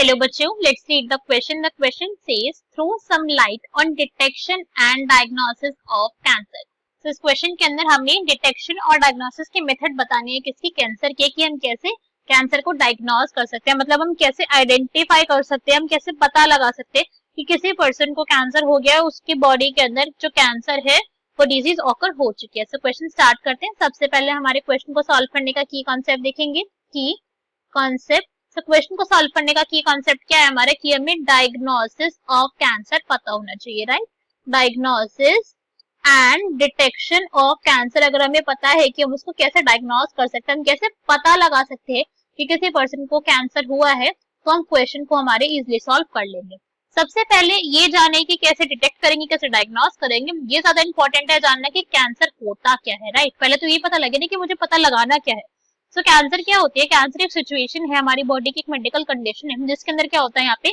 Hello बच्चों, let's read the question. The question says throw some light on detection and diagnosis of cancer. तो इस question के अंदर हमें डिटेक्शन और डायग्नोसिस के मेथड बताने हैं किसकी, कैंसर के, कि हम कैसे कैंसर को डायग्नोस कर सकते हैं, मतलब हम कैसे आइडेंटिफाई कर सकते हैं, हम कैसे पता लगा सकते हैं कि किसी पर्सन को कैंसर हो गया है, उसकी बॉडी के अंदर जो कैंसर है वो डिजीज ऑकर हो चुकी है. सो क्वेश्चन स्टार्ट करते हैं. सबसे पहले हमारे क्वेश्चन को सॉल्व करने का की कॉन्सेप्ट देखेंगे. की कॉन्सेप्ट, तो क्वेश्चन को सॉल्व करने का की कॉन्सेप्ट क्या है हमारा, कि हमें डायग्नोसिस ऑफ कैंसर पता होना चाहिए, right. Diagnosis and detection of cancer, अगर हमें पता है कि हम उसको कैसे डायग्नोस कर सकते हैं, हम कैसे पता लगा सकते हैं कि किसी पर्सन को कैंसर हुआ है, तो हम क्वेश्चन को हमारे इजिली सॉल्व कर लेंगे. सबसे पहले ये जाने कि कैसे डिटेक्ट करेंगे, कैसे डायग्नोस करेंगे, ये ज्यादा इंपॉर्टेंट है जानना कि कैंसर होता क्या है, राइट. पहले तो ये पता लगे ना कि मुझे पता लगाना क्या है. सो कैंसर क्या होती है, कैंसर एक सिचुएशन है हमारी बॉडी की, एक मेडिकल कंडीशन है जिसके अंदर क्या होता है, यहाँ पे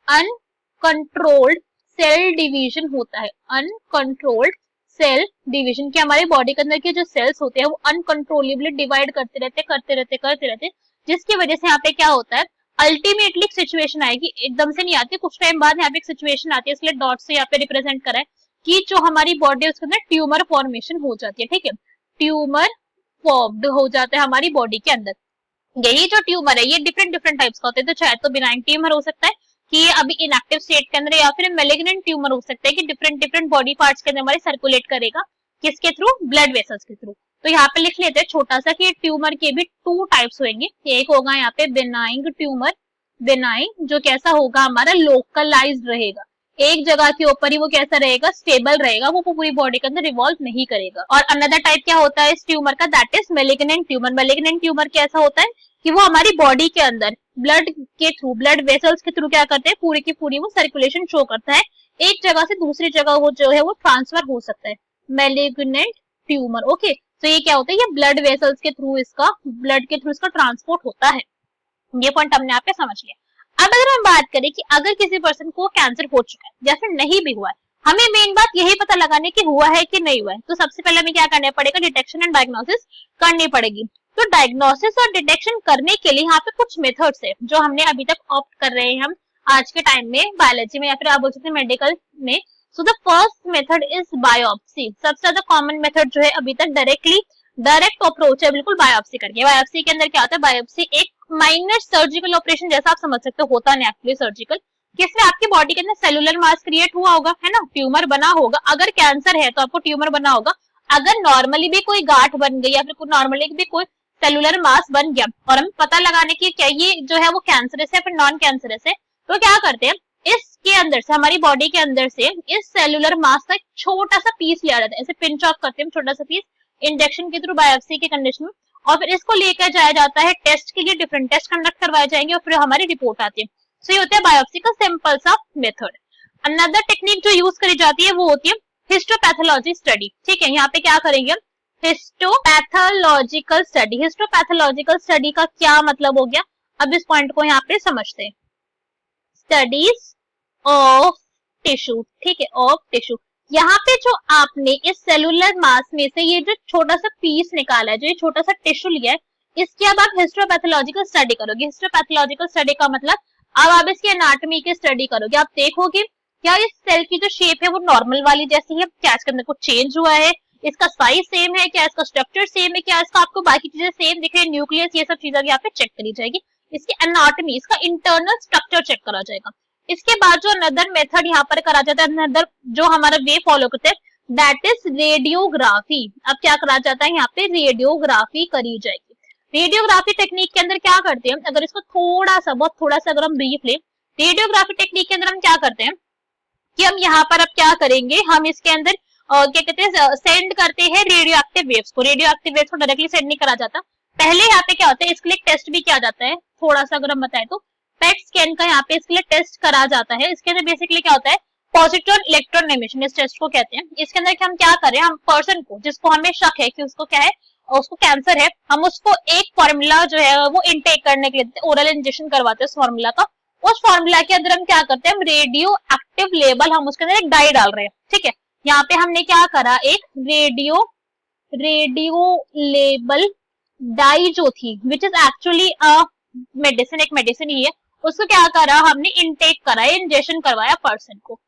अनकंट्रोल्ड सेल डिवीजन होता है. अनकंट्रोल्ड सेल डिवीजन, कि हमारी बॉडी के अंदर के जो सेल्स होते हैं वो अनकंट्रोलेबली डिवाइड करते रहते, जिसकी वजह से यहाँ पे क्या होता है, अल्टीमेटली सिचुएशन आएगी, एकदम से नहीं आती, कुछ टाइम बाद यहाँ पे एक सिचुएशन आती है, इसलिए डॉट से यहाँ पे रिप्रेजेंट करा है कि जो हमारी बॉडी है उसके अंदर ट्यूमर फॉर्मेशन हो जाती है. ठीक है, ट्यूमर फॉर्म्ड हो जाता है हमारी बॉडी के अंदर. यही जो ट्यूमर है ये डिफरेंट टाइप्स का होता है, तो चाहे तो बिनाइन ट्यूमर हो सकता है कि ये अभी इनएक्टिव स्टेट के अंदर, या फिर मैलिग्नेंट ट्यूमर हो सकता है कि डिफरेंट बॉडी पार्ट्स के अंदर हमारे सर्कुलेट करेगा, किसके थ्रू, ब्लड वेसल्स के थ्रू. तो यहाँ पे लिख लेते हैं छोटा सा कि ट्यूमर के भी टू टाइप्स होंगे. एक होगा यहाँ पे बेनाइन ट्यूमर, बेनाइन जो कैसा होगा हमारा लोकलाइज्ड रहेगा, एक जगह के ऊपर ही वो कैसा रहेगा, स्टेबल रहेगा, वो पूरी बॉडी के अंदर रिवॉल्व नहीं करेगा. और अनदर टाइप क्या होता है इस ट्यूमर का, that is malignant tumour. Malignant tumour कैसा होता है कि वो हमारी बॉडी के अंदर ब्लड के थ्रू, ब्लड वेसल्स के थ्रू क्या करते हैं, पूरी की पूरी वो सर्कुलेशन शो करता है, एक जगह से दूसरी जगह वो जो है वो ट्रांसफर हो सकता है. Malignant tumour, okay. तो ये क्या होता है, ये ब्लड वेसल्स के थ्रू इसका, ब्लड के थ्रू इसका ट्रांसपोर्ट होता है. ये पॉइंट हमने यहाँ पे समझ लिया. अब अगर हम बात करें कि अगर किसी पर्सन को कैंसर हो चुका है या फिर नहीं भी हुआ है, हमें मेन बात यही पता लगाने की हुआ है कि नहीं हुआ है. तो सबसे पहले हमें क्या करना पड़ेगा, डिटेक्शन एंड डायग्नोसिस करनी पड़ेगी. तो डायग्नोसिस और डिटेक्शन करने के लिए यहाँ पे कुछ मेथड्स है जो हमने अभी तक ऑप्ट कर रहे हैं हम आज के टाइम में बायोलॉजी में, या फिर आप बोल सकते हैं मेडिकल में. So the first method is biopsy. सबसे ज्यादा कॉमन मेथड जो है अभी तक डायरेक्ट अप्रोच है, बिल्कुल बायोप्सी करके. बायोप्सी के अंदर क्या होता है, बायोप्सी एक माइनर सर्जिकल ऑपरेशन जैसा आप समझ सकते हो, होता नहीं एक्चुअली सर्जिकल, किसमें आपकी बॉडी के अंदर सेलुलर मास क्रिएट हुआ होगा, है ना, ट्यूमर बना होगा. अगर कैंसर है तो आपको ट्यूमर बना होगा. अगर नॉर्मली भी कोई गांठ बन गई या फिर नॉर्मली भी कोई सेलुलर मास बन गया और हमें पता लगाने की क्या ये जो है वो कैंसरस है फिर नॉन कैंसरस है, तो क्या करते हैं, इसके अंदर से, हमारी बॉडी के अंदर से इस सेलुलर मास का छोटा सा पीस लिया जाता है, ऐसे पिंच ऑफ करते हैं छोटा सा पीस इंजेक्शन के थ्रू बायोप्सी के कंडीशन में, और फिर इसको लेकर जाया जाता है टेस्ट के लिए. डिफरेंट टेस्ट कंडक्ट करवाए जाएंगे और फिर हमारी रिपोर्ट आती है. सो ये होता है बायोप्सी का सिंपल सा मेथड. अनदर टेक्निक जो यूज करी जाती है वो होती है हिस्टोपैथोलॉजी स्टडी. ठीक है, यहाँ पे क्या करेंगे हम, हिस्टोपैथोलॉजिकल स्टडी. हिस्टोपैथोलॉजिकल स्टडी का क्या मतलब हो गया, अब इस पॉइंट को यहाँ पे समझते हैं. स्टडीज ऑफ टिश्यू, ठीक है, ऑफ टिश्यू. यहाँ पे जो आपने इस सेलुलर मास में से ये जो छोटा सा पीस निकाला है, जो ये छोटा सा टिश्यू लिया है, इसकी अब आप हिस्टोपैथोलॉजिकल स्टडी करोगे. हिस्टोपैथोलॉजिकल स्टडी का मतलब अब आप इसकी एनाटॉमी की स्टडी करोगे. आप देखोगे क्या इस सेल की जो शेप है वो नॉर्मल वाली जैसी है, क्या इसके अंदर कुछ चेंज हुआ है, इसका साइज सेम है क्या, इसका स्ट्रक्चर सेम है क्या, इसका आपको बाकी चीजें सेम दिख रही है, न्यूक्लियस, ये सब चीजें यहाँ पे चेक करी जाएगी. इसकी एनाटॉमी, इसका इंटरनल स्ट्रक्चर चेक करा जाएगा. इसके बाद जो अनदर मेथड यहाँ पर करा जाता है, अनदर जो हमारा वे फॉलो करते हैं, दैट इज रेडियोग्राफी. अब क्या करा जाता है, यहाँ पे रेडियोग्राफी करी जाएगी. रेडियोग्राफी टेक्निक के अंदर क्या करते हैं, अगर इसको थोड़ा सा अगर हम ब्रीफ लें, रेडियोग्राफी टेक्निक के अंदर हम क्या करते हैं कि हम यहाँ पर अब क्या करेंगे, हम इसके अंदर क्या कहते हैं, सेंड करते हैं रेडियोएक्टिव वेव्स को. रेडियोएक्टिव वेव्स को डायरेक्टली सेंड नहीं करा जाता. पहले यहाँ पे क्या होता है, इसके लिए टेस्ट भी किया जाता है, थोड़ा सा अगर हम बताएं तो पेट स्कैन का यहाँ पे इसके लिए टेस्ट करा जाता है. इसके अंदर बेसिकली क्या होता है, पॉजिटिव इलेक्ट्रॉन एमिशन, इस टेस्ट को कहते हैं. इसके अंदर हम क्या करें, हम पर्सन को जिसको हमें शक है कि उसको क्या है, उसको कैंसर है, हम उसको एक फॉर्मूला जो है वो इनटेक करने के लिए ओरल इंजेक्शन करवाते हैं उस फॉर्मूला का. उस फॉर्मूला के अंदर हम क्या करते हैं, हम रेडियो एक्टिव लेबल, हम उसके अंदर एक डाई डाल रहे हैं. ठीक है, यहाँ पे हमने क्या करा, एक रेडियो लेबल डाई जो थी विच इज एक्चुअली मेडिसिन, एक मेडिसिन ही है, उसको क्या करा हमने, इनटेक करा, इंजेक्शन करवाया पर्सन को।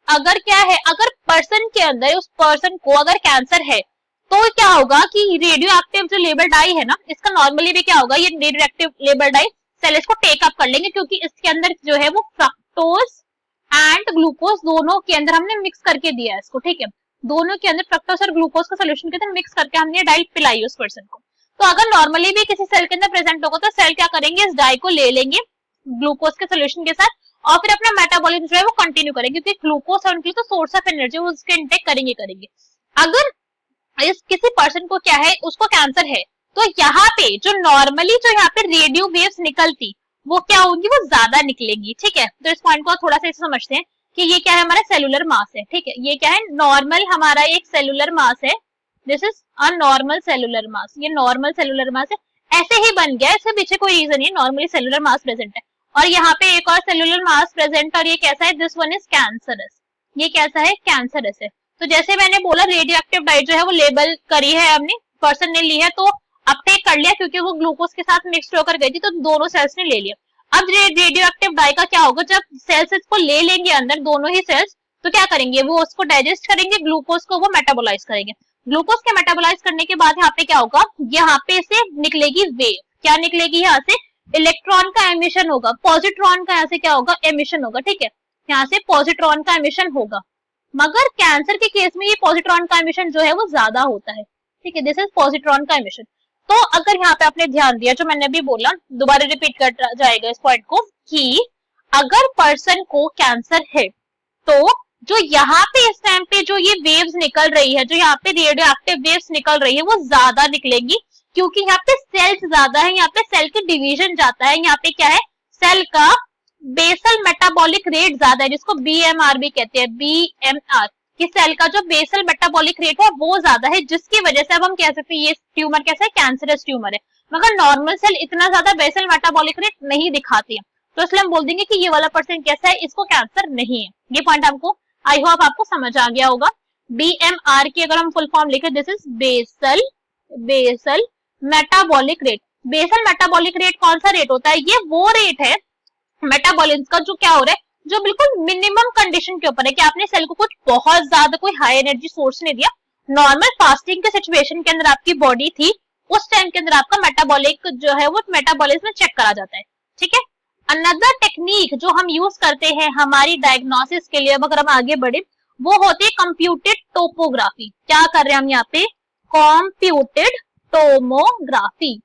अगर क्या है, अगर पर्सन के अंदर, उस पर्सन को अगर कैंसर है तो क्या होगा कि रेडियो एक्टिव जो लेबर डाई है ना, इसका नॉर्मली भी क्या होगा, ये radio active label dye cell इसको टेक अप कर लेंगे, क्योंकि इसके अंदर जो है वो फ्रक्टोज एंड ग्लूकोज दोनों के अंदर हमने मिक्स करके दिया है इसको, ठीक है। दोनों के अंदर फ्रक्टोज और ग्लूकोज को सोल्यूशन के अंदर मिक्स करके हमने डाई पिलाई उस पर्सन को। तो अगर नॉर्मली भी किसी सेल के अंदर प्रेजेंट होगा तो सेल क्या करेंगे, इस डाई को ले लेंगे ग्लूकोज के सोल्यूशन के साथ और फिर अपना मेटाबॉलिज्म जो है वो कंटिन्यू करेंगे, क्योंकि ग्लूकोज है उनके लिए तो सोर्स ऑफ एनर्जी, उसके इंटेक करेंगे। अगर इस किसी पर्सन को क्या है, उसको कैंसर है, तो यहाँ पे जो नॉर्मली जो यहाँ पे रेडियो वेव्स निकलती वो क्या होंगी, वो ज्यादा निकलेंगी, ठीक है। तो इस पॉइंट को थोड़ा सा इसे समझते हैं कि ये क्या है, हमारा सेलुलर मास है, ठीक है। ये क्या है, नॉर्मल हमारा एक सेलुलर मास है, this is a normal cellular mass, ये नॉर्मल सेलुलर मास है, ऐसे ही बन गया, इसके पीछे कोई रीजन नहीं है, नॉर्मली सेलुलर मास प्रेजेंट है। और यहाँ पे एक और सेलुलर मास प्रेजेंट, और ये कैसा है, दिस वन इज कैंसरस, ये कैसा है, कैंसरस है। तो जैसे मैंने बोला रेडियो एक्टिव डाइट जो है वो लेबल करी है हमने, पर्सन ने ली है तो अपटेक कर लिया, क्योंकि वो ग्लूकोज के साथ मिक्स होकर गई थी, तो दोनों सेल्स ने ले लिया। अब रेडियो एक्टिव डाई का क्या होगा, जब सेल्स इसको ले लेंगे अंदर, दोनों ही सेल्स, तो क्या करेंगे, वो उसको डाइजेस्ट करेंगे, ग्लूकोज को वो मेटाबोलाइज करेंगे। ग्लूकोज के मेटाबोलाइज करने के बाद यहाँ पे क्या होगा, यहाँ पे से निकलेगी वेव, क्या निकलेगी, यहाँ से इलेक्ट्रॉन का एमिशन होगा, पॉजिट्रॉन का यहाँ से क्या होगा, एमिशन होगा, ठीक है, यहाँ से पॉजिट्रॉन का एमिशन होगा। मगर कैंसर के केस में ये पॉजिट्रॉन का एमिशन जो है वो ज्यादा होता है, ठीक है, दिस इज पॉजिट्रॉन का एमिशन। तो अगर यहाँ पे आपने ध्यान दिया, जो मैंने अभी बोला, दोबारा रिपीट कर जाएगा इस पॉइंट को, कि अगर पर्सन को कैंसर है तो जो यहाँ पे इस टाइम पे जो ये वेव्स निकल रही है, जो यहाँ पे रेडियो एक्टिव वेव्स निकल रही है, वो ज्यादा निकलेंगी, क्योंकि यहाँ पे सेल्स ज्यादा है, यहाँ पे सेल की डिवीजन जाता है, यहाँ पे क्या है, सेल का बेसल मेटाबॉलिक रेट ज्यादा है, जिसको बीएमआर भी कहते हैं, बीएमआर, कि सेल का जो बेसल मेटाबॉलिक रेट है वो ज्यादा है, जिसकी वजह से अब हम कह सकते हैं ये ट्यूमर कैसा है, कैंसरस ट्यूमर है। मगर नॉर्मल सेल इतना ज्यादा बेसल मेटाबॉलिक रेट नहीं दिखाती है, तो इसलिए हम बोल देंगे कि ये वाला पर्सन कैसा है, इसको कैंसर नहीं है। ये पॉइंट हमको, आई होप आपको समझ आ गया होगा। बीएमआर की अगर हम फुल फॉर्म लिखे, this is basal metabolic rate. Basal metabolic rate कौन सा रेट होता है, ये वो रेट है मेटाबॉलिज्म का जो क्या हो रहा है, जो बिल्कुल मिनिमम कंडीशन के ऊपर है, कि आपने सेल को कुछ बहुत ज्यादा कोई हाई एनर्जी सोर्स नहीं दिया, नॉर्मल फास्टिंग के सिचुएशन के अंदर आपकी बॉडी थी, उस टाइम के अंदर आपका मेटाबॉलिक जो है वो मेटाबॉलिज्म चेक करा जाता है, ठीक है। अनदर टेक्निक जो हम यूज करते हैं हमारी डायग्नोसिस के लिए, अगर हम आगे बढ़े, वो होती है कंप्यूटेड टोपोग्राफी। क्या कर रहे हैं हम यहाँ पे, कंप्यूटेड टोमोग्राफी,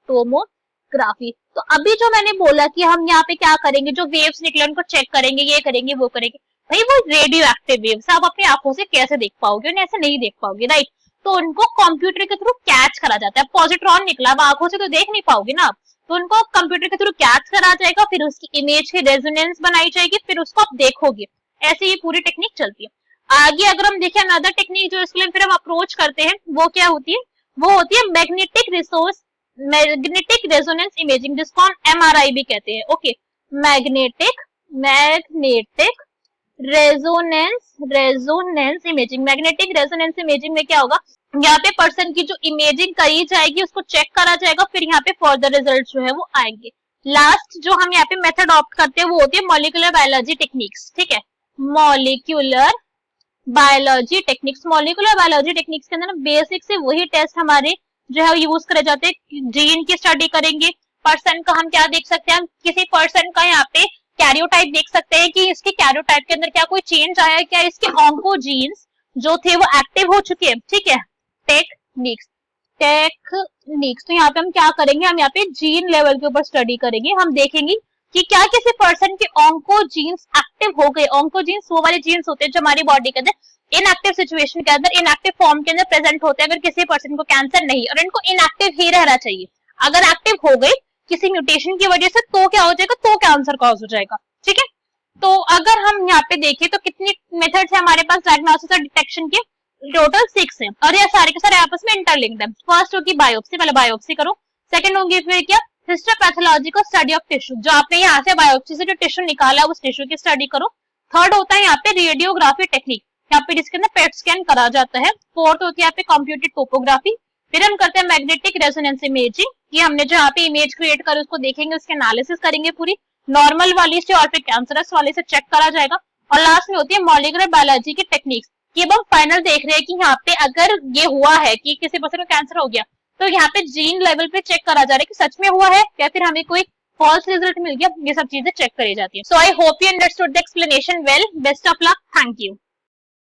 तो अभी जो मैंने बोला कि हम यहाँ पे क्या करेंगे, जो वेव्स निकले उनको चेक करेंगे, ये करेंगे वो करेंगे, भाई वो रेडियो एक्टिव वेव्स आप अपनी आंखों से कैसे देख पाओगे, उन्हें ऐसे नहीं देख पाओगे, राइट। तो उनको कंप्यूटर के थ्रू कैच करा जाता है, पॉजिट्रॉन निकला, अब आंखों से तो देख नहीं पाओगे ना आप, तो उनको कंप्यूटर के थ्रू कैच करा जाएगा, फिर उसकी इमेज की रेजोनेंस बनाई जाएगी, फिर उसको आप देखोगे, ऐसे ये पूरी टेक्निक चलती है। आगे अगर हम देखें अनदर टेक्निक जो इसके लिए फिर हम अप्रोच करते हैं, वो क्या होती है, वो होती है मैग्नेटिक रेजोनेंस इमेजिंग, जिसको हम एमआरआई भी कहते हैं, okay. Magnetic resonance imaging, magnetic resonance imaging में क्या होगा, यहाँ पे पर्सन की जो इमेजिंग करी जाएगी, उसको चेक करा जाएगा, फिर यहाँ पे फर्दर रिजल्ट जो है वो आएंगे। लास्ट जो हम यहाँ पे मेथड ऑप्ट करते हैं वो होती है मॉलिक्यूलर बायोलॉजी टेक्निक्स, ठीक है, मॉलिक्यूलर बायोलॉजी टेक्निक्स के अंदर बेसिक से वही टेस्ट हमारे जो है यूज करे जाते हैं। जीन की स्टडी करेंगे, पर्सन का हम क्या देख सकते हैं, हम किसी पर्सन का यहाँ पे कैरियोटाइप देख सकते हैं कि इसके कैरियोटाइप के अंदर क्या कोई चेंज आया है, क्या इसके ऑन्कोजीन्स जो थे वो एक्टिव हो चुके हैं, ठीक है। टेक्निक्स, तो यहाँ पे हम क्या करेंगे, हम यहाँ पे जीन लेवल के ऊपर स्टडी करेंगे, हम देखेंगे कि क्या किसी पर्सन के ऑन्कोजीन्स एक्टिव हो गए। ऑन्कोजीन्स वो वाले जीन्स होते हैं जो हमारी बॉडी के अंदर इनएक्टिव सिचुएशन के अंदर, इनएक्टिव फॉर्म के अंदर प्रेजेंट होते हैं अगर किसी पर्सन को कैंसर नहीं, और इनको इनएक्टिव ही रहना चाहिए। अगर एक्टिव हो गए किसी म्यूटेशन की वजह से तो क्या हो जाएगा, तो कैंसर कॉज हो जाएगा, ठीक है। तो अगर हम यहाँ पे देखें तो कितनी मेथड्स है हमारे पास डायग्नोसिस और डिटेक्शन के, टोटल 6 है, और ये सारे के सारे आपस में इंटरलिंक्ड है। फर्स्ट होगी बायोप्सी, पहले बायोप्सी करो। सेकंड होगी फिर क्या, हिस्टोपैथोलॉजिकल स्टडी ऑफ टिश्यू, जो आपने यहाँ से बायोप्सी से जो टिश्यू निकाला है उस टिश्यू की स्टडी करो। थर्ड होता है यहाँ पे रेडियोग्राफी टेक्निक, यहाँ पे जिसके अंदर पेट स्कैन करा जाता है। फोर्थ होती है यहाँ पे कंप्यूटेड टोपोग्राफी। फिर हम करते हैं मैग्नेटिक रेजोनेंस इमेजिंग, ये हमने जो यहाँ पे इमेज क्रिएट करी उसको देखेंगे, उसके एनालिसिस करेंगे पूरी। नॉर्मल वाली से और फिर कैंसरस वाली से चेक करा जाएगा। और लास्ट में होती है मॉलिक्यूलर बायोलॉजी की टेक्निक्स, कि अब हम फाइनल देख रहे हैं कि यहाँ पे अगर ये हुआ है कि किसी पर्सन को कैंसर हो गया, तो यहाँ पे जीन लेवल पे चेक करा जा रहा है कि सच में हुआ है या फिर हमें कोई फॉल्स रिजल्ट मिल गया, ये सब चीजें चेक करी जाती है। So I hope you understood the explanation well. Best of luck, thank you.